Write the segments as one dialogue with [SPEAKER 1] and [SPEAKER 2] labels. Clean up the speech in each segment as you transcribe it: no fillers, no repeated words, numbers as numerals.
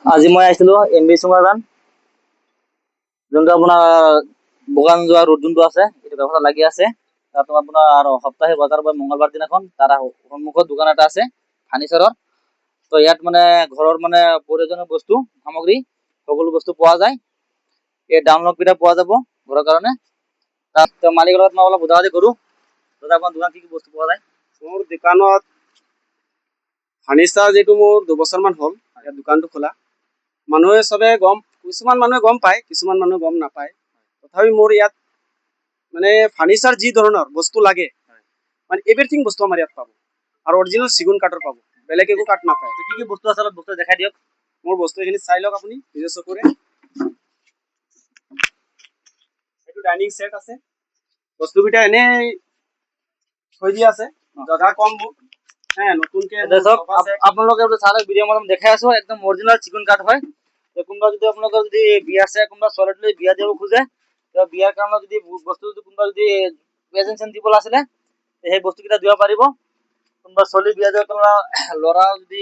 [SPEAKER 1] আজি মই আহিছিলো MB চুঙাজান, যোনটো আপোনাৰ বোগান যোৱা ৰোড যোনটো আছে এইটো ব্যৱস্থা লাগি আছে। তাত আপোনাৰ সপ্তাহে বজাৰ বা মংগলবাৰ দিনাখন তাৰ সন্মুখত দোকান এটা আছে ফাৰ্নিচাৰৰ। তো ইয়াত মানে ঘৰৰ মানে প্ৰয়োজনীয় বস্তু সামগ্ৰী সকলো বস্তু পোৱা যায়। এই ডাউনলোড কেইটা পোৱা যাব ঘৰৰ কাৰণে। তাত মালিকৰ লগত মই অলপ বুজাবুজি কৰোঁ। দাদা আপোনাৰ দোকান কি কি বস্তু পোৱা যায়?
[SPEAKER 2] মোৰ দোকানত ফাৰ্নিচাৰ যিটো মোৰ 2 বছৰমান হ'ল ইয়াত দোকানটো খোলা। মানুহে চবে কিছুমান মানুহে গম পায়, কিছুমান মানুহে গম নাপায়। তথাপি মোৰ ইয়াত মানে ফাৰ্নিচাৰ যি ধৰণৰ বস্তু লাগে মানে এভৰিথিং বস্তু আমাৰ ইয়াত পাব। আৰু অৰিজিনেল চেগুন কাঠৰ পাব, বেলেগ একো কাঠ নাপায়।
[SPEAKER 1] কি কি বস্তু আছে অলপ বস্তু দেখাই দিয়ক।
[SPEAKER 2] মোৰ বস্তু এইখিনি চাই লওক আপুনি নিজে চকুৰে। এইটো ডাইনিং সেট আছে, বস্তুকেইটা এনেই থৈ দিয়া আছে, জগা কম মোৰ। নতুনকে
[SPEAKER 1] আপোনালোকে চালে ভিডিঅ' মই দেখাই আছো, একদম অৰিজিনেল চেগুন কাঠ হয়। কোনোবা যদি আপোনালোকৰ যদি বিয়া আছে, কোনোবা ছোৱালী বিয়া দিব খোজে, বিয়াৰ কাৰণে যদি বস্তু কোনোবা যদি প্ৰেজেন্ট দিব আছিলে সেই বস্তুকেইটা দিব পাৰিব। কোনোবা ছোৱালী বিয়া দিব, কোনোবা ল'ৰা যদি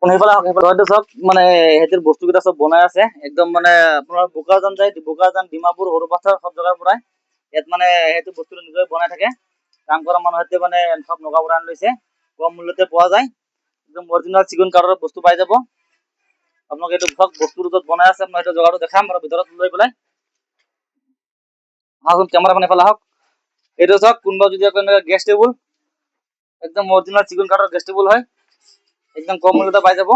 [SPEAKER 1] সেইফালে চব মানে সিহঁতৰ বস্তুকেইটা চব বনাই আছে। একদম মানে আপোনাৰ বোকাজান যায়, বোকাজান, ডিমাপুৰ, সৰুপাথৰ সব জেগাৰ পৰাই ইয়াত মানে সেইটো বস্তুটো নিজে বনাই থাকে। কাম কৰা মানুহ সৈতে মানে সব নগা পৰা আনি লৈছে, কম মূল্যতে পোৱা যায়। একদম অৰিজিনেল চেগুন কাঠৰ বস্তু পাই যাব। আপোনালোকে এইটো বস্তুটো য'ত বনাই আছে মই এইটো জেগাটো দেখাম আৰু ভিতৰত লৈ পেলাই। আহক কেমেৰাখন এইফালে আহক। এইটো চাওক, কোনোবা যদি গেছ টেবুল, একদম অৰিজিনেল চেগুন কাঠৰ গেছ টেবুল হয়। একদম কম মূল্যতে পাই যাব।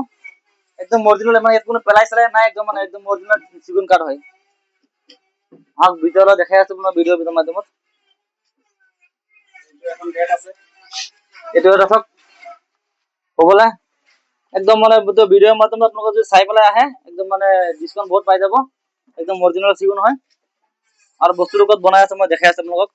[SPEAKER 1] একদম অৰিজিনেল, মানে ইয়াত কোনো পেলাই চেলাই নাই, একদম মানে একদম অৰিজিনেল চেগুন কাঠ হয়। আহক ভিতৰলৈ দেখাই আছো আপোনাৰ ভিডিঅ'ৰ মাধ্যমত।
[SPEAKER 2] এখন বেড আছে,
[SPEAKER 1] এইটো এটা চাওক হ'বলে একদম মানে ভিডিঅ'ৰ মাধ্যমত আপোনালোকে যদি চাই পেলাই আহে, একদম মানে ডিছকাউণ্ট বহুত পাই যাব। একদম অৰিজিনেল চেগুন হয়। আৰু বস্তুটো ক'ত বনাই আছে মই দেখাই আছো আপোনালোকক।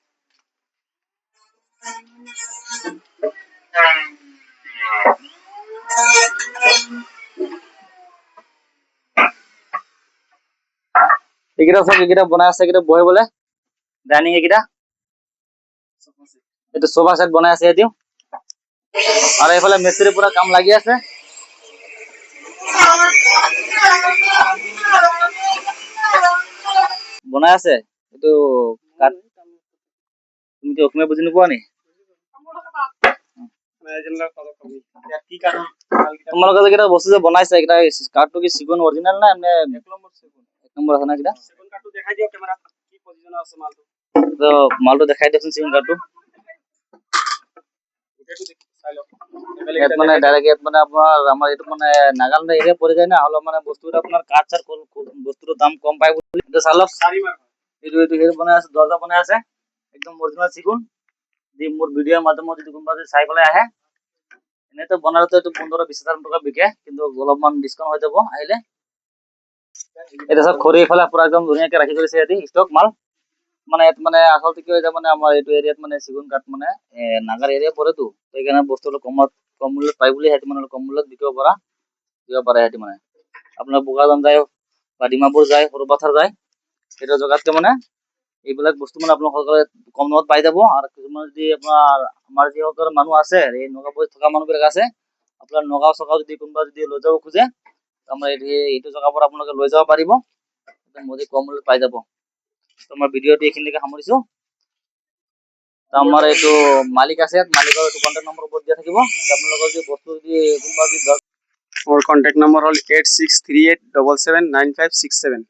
[SPEAKER 1] এইকেইটা চব এইকেইটা বনাই আছে, এইকেইটা বহিবলে ডাইনিং। এইকেইটা এইটো সোফা সেট বনাই আছে এতিয়া। আৰু এইফালে মিস্ত্ৰী পুৰা কাম লাগি আছে। বনাই আছে এইটো কাঠ। তুমি কি অসমীয়া বুজি নোপোৱা নি? তোমালোকে যেইকেইটা বস্তু যে বনাইছে, এইকেইটা কাঠটো কি চেগুন অৰিজিনেল না নে 1 নম্বৰ আছে না? এইকেইটা
[SPEAKER 2] চেগুন কাঠটো দেখাই দিয়ক কেমেৰাত, কি পজিচনত আছে মালটো।
[SPEAKER 1] তো মালটো দেখাই দিয়কচোন চেগুন কাঠটো। ইয়াত মানে ডাইৰেক্ট ইয়াত মানে আপোনাৰ আমাৰ এইটো মানে নাগালেণ্ড এৰিয়া পৰি যায় না, অলপ মানে বস্তুটো আপোনাৰ কাঠ চাঠ বস্তুটোৰ দাম কম পায় বুলি। এইটো চাই লওক, এইটো হেৰি বনাই আছে, দৰ্জা বনাই আছে, একদম অৰিজিনেল চেগুন। যি মোৰ ভিডিঅ'ৰ মাধ্যমত যদি কোনোবা যদি চাই পেলাই আহে, এনেইতো বনালেতো এইটো 15-20 হাজাৰ টকা বিকে, কিন্তু অলপমান ডিছকাউণ্ট হৈ যাব আহিলে। এতিয়া চব খৰি ফালে পুৰা একদম ধুনীয়াকে ৰাখি কৰিছে সিহঁতি ষ্টক মাল। মানে ইয়াত মানে আচলতে কি হৈ যায়, মানে আমাৰ এইটো এৰিয়াত মানে চেগুন কাঠ মানে নাগাৰ এৰিয়া পৰেতো, সেইকাৰণে বস্তুটো কম মূল্যত পাই বুলি সিহঁতি মানে কম মূল্যত দিব পাৰে সিহঁতি। মানে আপোনাৰ বোকাজান যায় বা ডিমাপুৰ যায়, সৰুপাথৰ যায়, সেইটো জেগাতকে মানে এইবিলাক বস্তু মানে আপোনালোকে কম দামত পাই যাব। আৰু কিছুমান যদি আপোনাৰ আমাৰ যিসকল মানুহ আছে, এই নগাঁও থকা মানুহবিলাক আছে, আপোনাৰ নগাঁও চগাঁও যদি কোনোবা যদি লৈ যাব খোজে, আমাৰ এইটো জেগাৰ পৰা আপোনালোকে লৈ যাব পাৰিব, একদম কম মূল্যত পাই যাব। তোমাৰ ভিডিঅ'টো এইখিনিলৈকে সামৰিছো। আমাৰ এইটো মালিক আছে, মালিকৰ এইটো কণ্টেক্ট নম্বৰ ওপৰত দিয়া থাকিব। আপোনালোকৰ যদি বস্তু যদি কোনোবা যদি
[SPEAKER 2] মোৰ কণ্টেক্ট নম্বৰ হ'ল 8638779567।